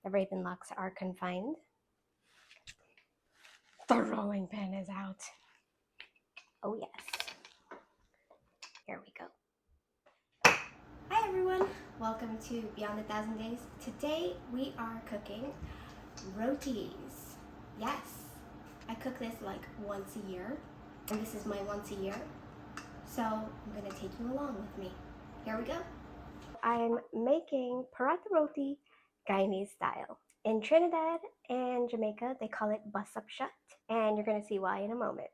The raven locks are confined. The rolling pin is out. Oh yes. Here we go. Hi everyone, welcome to Beyond 1,000 Days. Today we are cooking rotis. Yes, I cook this like once a year, and this is my once a year. So I'm gonna take you along with me. Here we go. I'm making Paratha Roti Guyanese style. In Trinidad and Jamaica, they call it bus up shut, and you're gonna see why in a moment.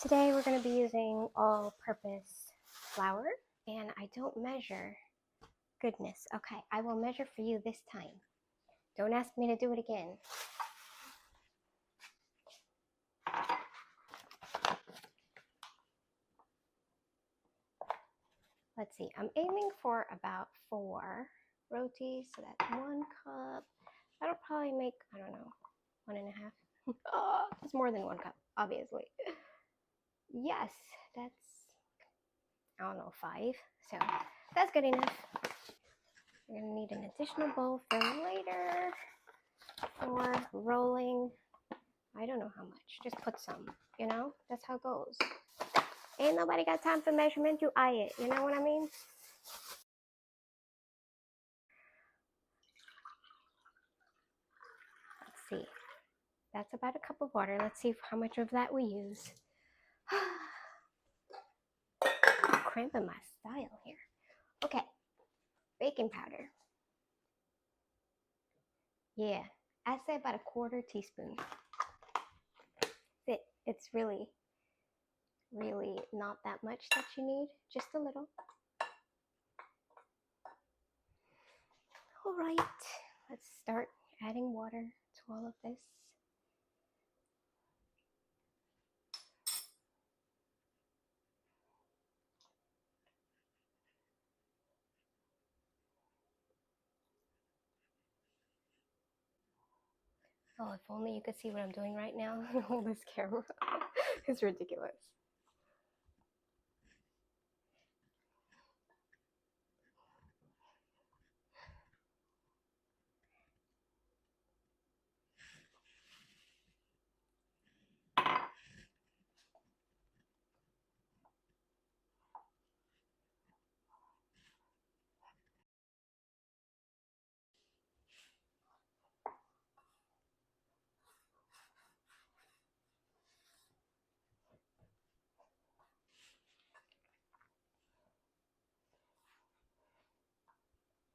Today we're going to be using all-purpose flour, and I don't measure. Goodness, okay, I will measure for you this time. Don't ask me to do it again. Let's see, I'm aiming for about 4 rotis, so that's 1 cup. That'll probably make, I don't know, 1.5. Oh, it's more than 1 cup, obviously. Yes, that's, I don't know, 5. So that's good enough. We're gonna need an additional bowl for later for rolling. I don't know how much. Just put some, you know? That's how it goes. Ain't nobody got time for measurement. You eye it. You know what I mean? Let's see. That's about a cup of water. Let's see how much of that we use. I'm cramping my style here. Okay. Baking powder. Yeah. I'd say about a 1/4 teaspoon. It's really not that much that you need. Just a little. All right. Let's start adding water to all of this. Oh, if only you could see what I'm doing right now. Hold this camera. It's ridiculous.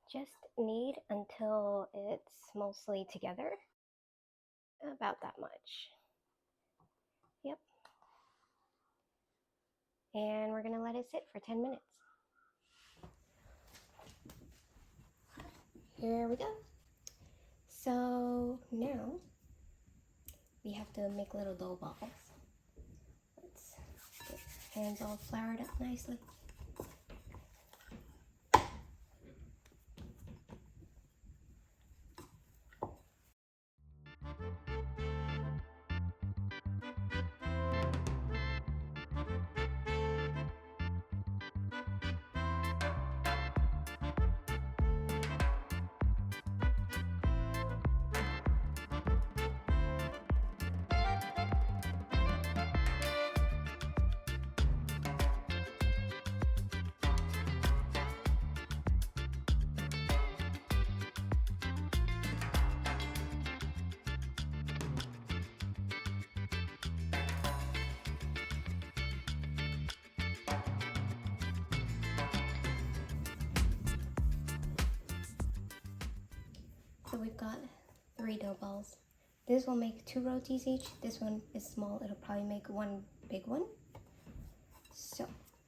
Just knead until it's mostly together. About that much. Yep. And we're gonna let it sit for 10 minutes. Here we go. So now we have to make little dough balls. Let's get hands all floured up nicely. So we've got 3 dough balls. This will make 2 rotis each. This one is small. It'll probably make 1 big one. So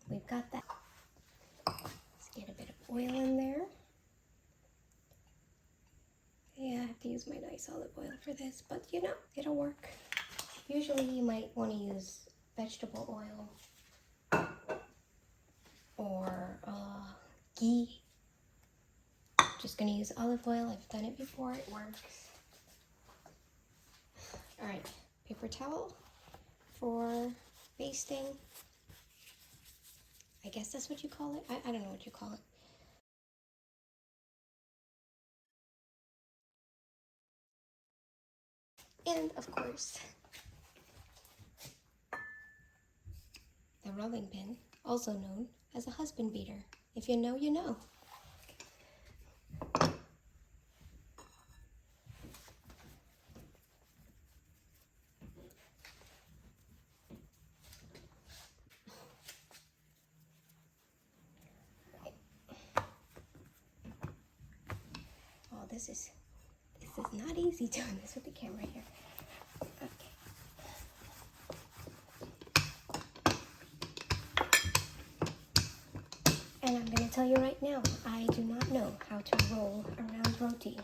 we've got that. Let's get a bit of oil in there. Yeah, I have to use my nice olive oil for this, but you know, it'll work. Usually you might want to use vegetable oil or ghee. Just gonna use olive oil. I've done it before. It works. All right, paper towel for basting. I guess that's what you call it. I don't know what you call it. And of course, the rolling pin, also known as a husband beater. If you know, you know. Oh, this is not easy doing this with the camera here. Okay. And I'm going to tell you right now, I do not know how to roll around roti.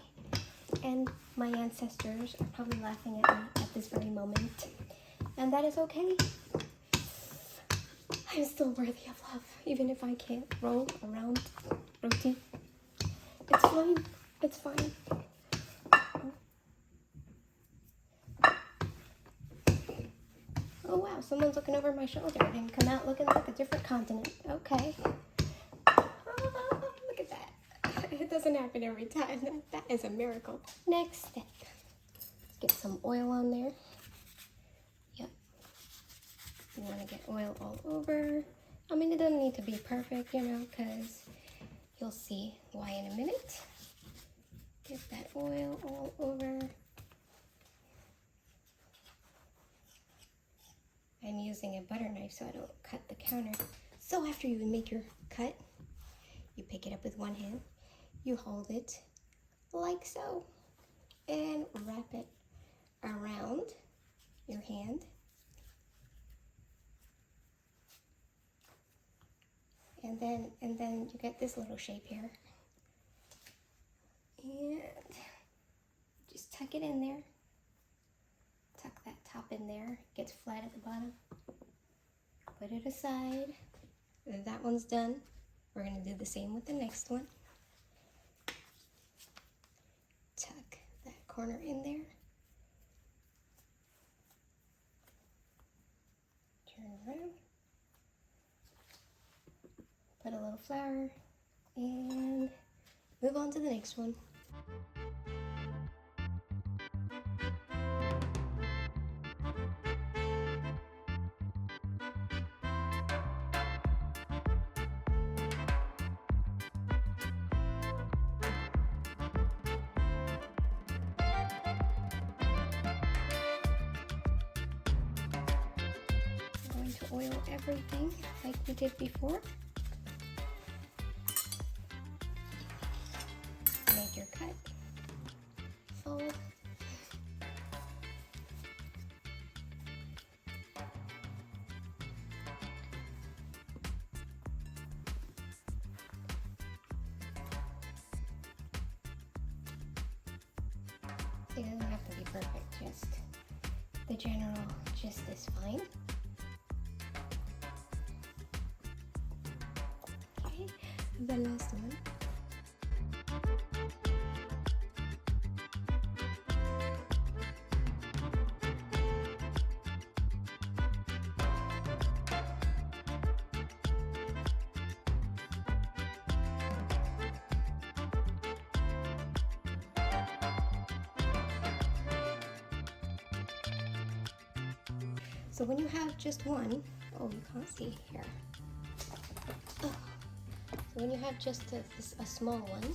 And my ancestors are probably laughing at me at this very moment. And that is okay. I'm still worthy of love, even if I can't roll around roti. It's fine. It's fine. Oh wow, someone's looking over my shoulder and come out looking like a different continent. Okay. Look at that. It doesn't doesn't happen every time. That is a miracle. Next step. Let's get some oil on there. Yep. You want to get oil all over. I mean, it doesn't need to be perfect, you know, because you'll see why in a minute. Get that oil all over. I'm using a butter knife so I don't cut the counter. So after you make your cut, you pick it up with one hand, you hold it like so, and wrap it around your hand. And then you get this little shape here. And just tuck it in there. Tuck that top in there. It gets flat at the bottom. Put it aside. That one's done. We're going to do the same with the next one. Tuck that corner in there. Turn around. Put a little flour and move on to the next one. I'm going to oil everything like we did before. Make your cut. Fold. It doesn't have to be perfect, just the general gist is fine. Okay, the last one. So when you have just one, oh, you can't see here. Oh. So when you have just a small one,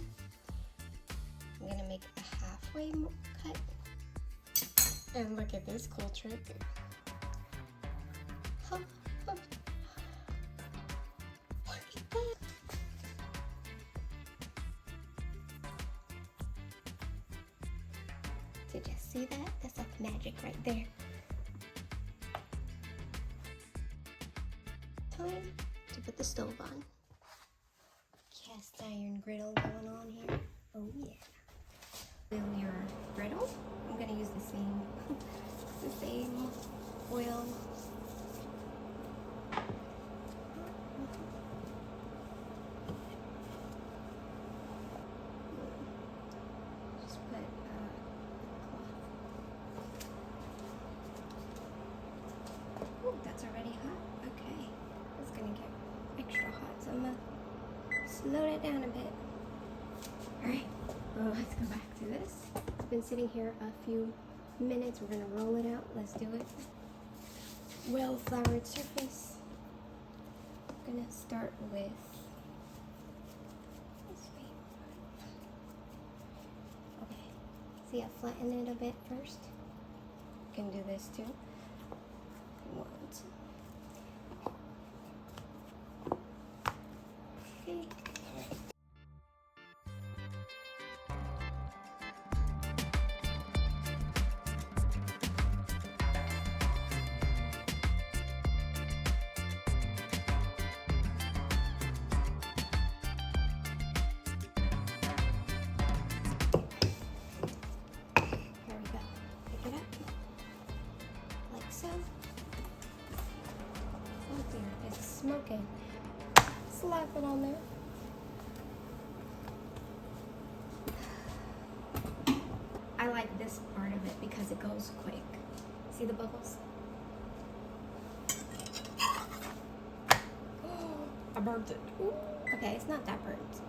I'm gonna make a halfway cut. And look at this cool trick. Huh, huh. Look at that. Did you see that? That's like magic right there. Time to put the stove on. Cast iron griddle going on here. Oh yeah. Fill your griddle. I'm gonna use the same oil. Just put cloth. Oh, that's already hot. Okay. It's gonna get extra hot, so I'm gonna slow it down a bit. Alright, well, let's go back to this. It's been sitting here a few minutes. We're gonna roll it out. Let's do it. Well floured surface. I'm gonna start with this way. Okay, see, I flatten it a bit first. You can do this too. 1, 2. Okay. Here we go. Pick it up. Like so. Oh dear, it's smoking. Slap it on there. I like this part of it because it goes quick. See the bubbles? I burnt it. Ooh. Okay, it's not that burnt.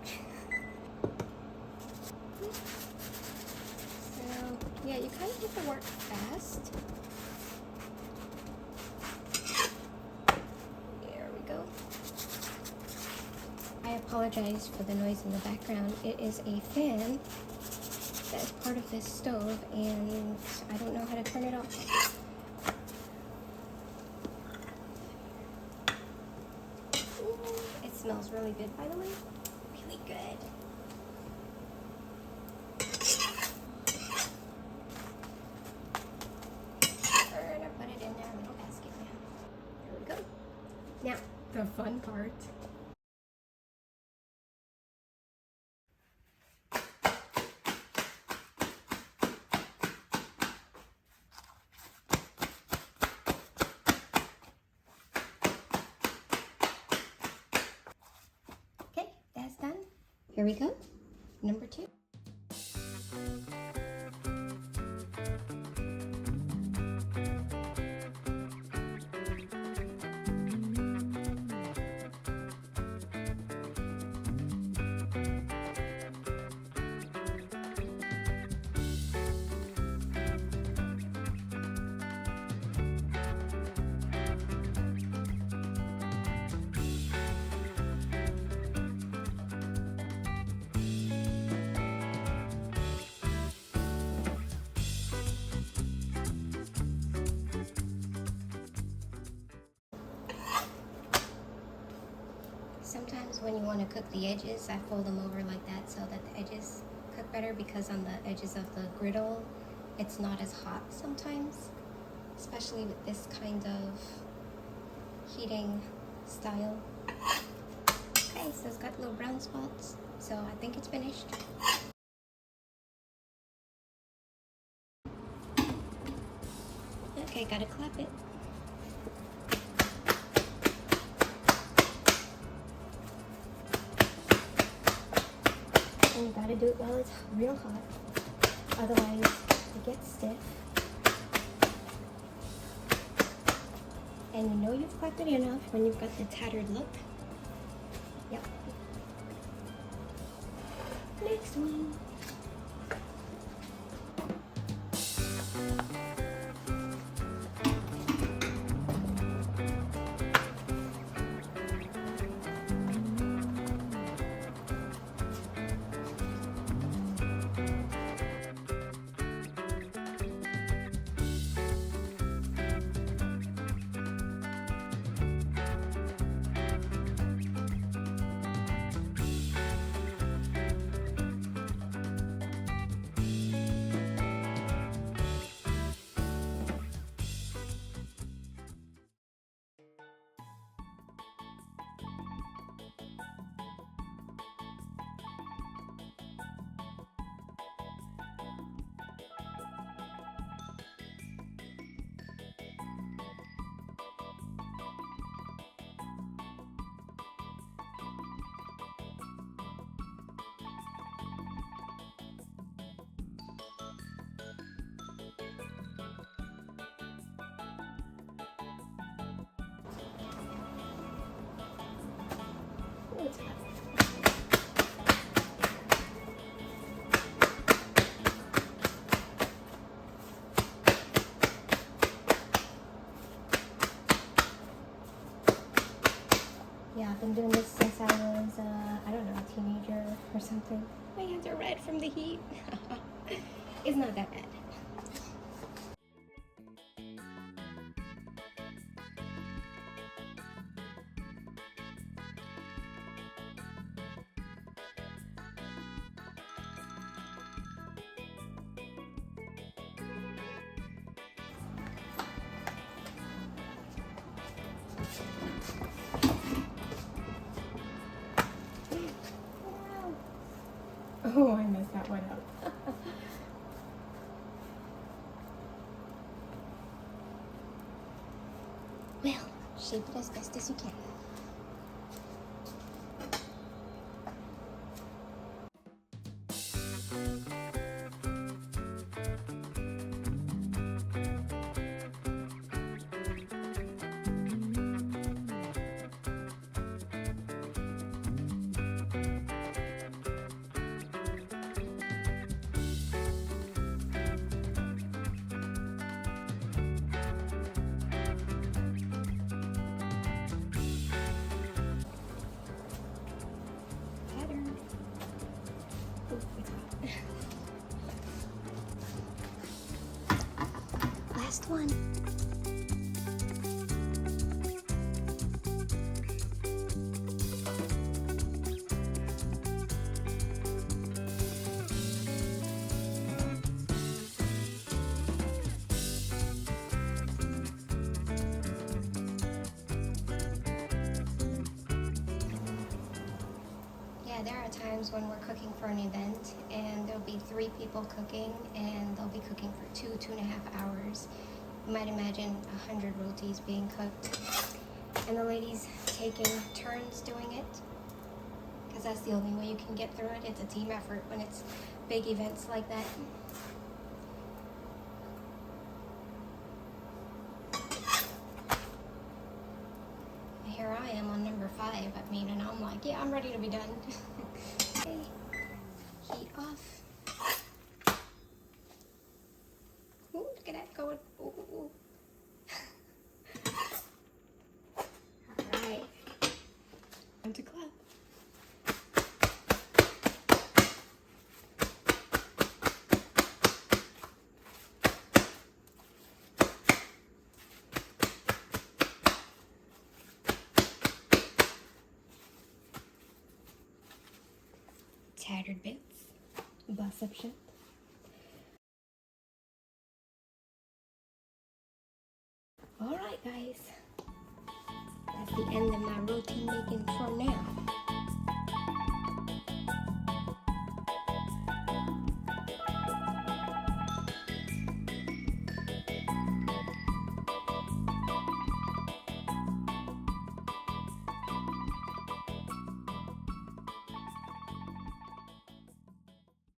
So yeah, you kind of have to work fast. There we go. I apologize for the noise in the background. It is a fan that is part of this stove, and I don't know how to turn it off. Ooh, it smells really good, by the way. Really good. We're gonna put it in our little basket now. There we go. Now, the fun part. Okay, that's done. Here we go. Number 2. Sometimes when you want to cook the edges, I fold them over like that so that the edges cook better, because on the edges of the griddle, it's not as hot sometimes, especially with this kind of heating style. Okay, so it's got little brown spots, so I think it's finished. Okay, gotta clap it. And you gotta do it while it's real hot, otherwise it gets stiff. And you know you've clapped it enough when you've got the tattered look. Yep. Next one. It's hot. Yeah, I've been doing this since I was, I don't know, a teenager or something. My hands are red from the heat. It's not that bad. Oh, I messed that one up. Well, shape it as best as you can. last one. Yeah, there are times when we're cooking for an event and there'll be 3 people cooking and they'll be cooking for 2.5 hours. You might imagine 100 rotis being cooked. And the ladies taking turns doing it, because that's the only way you can get through it. It's a team effort when it's big events like that. Here I am on number 5, I mean, and I'm like, yeah, I'm ready to be done. Okay, heat off. Ooh, look at that going. Ooh, ooh, ooh. All right, time to clap. Tattered bits, bust up shit. Alright guys, that's the end of my roti making for now.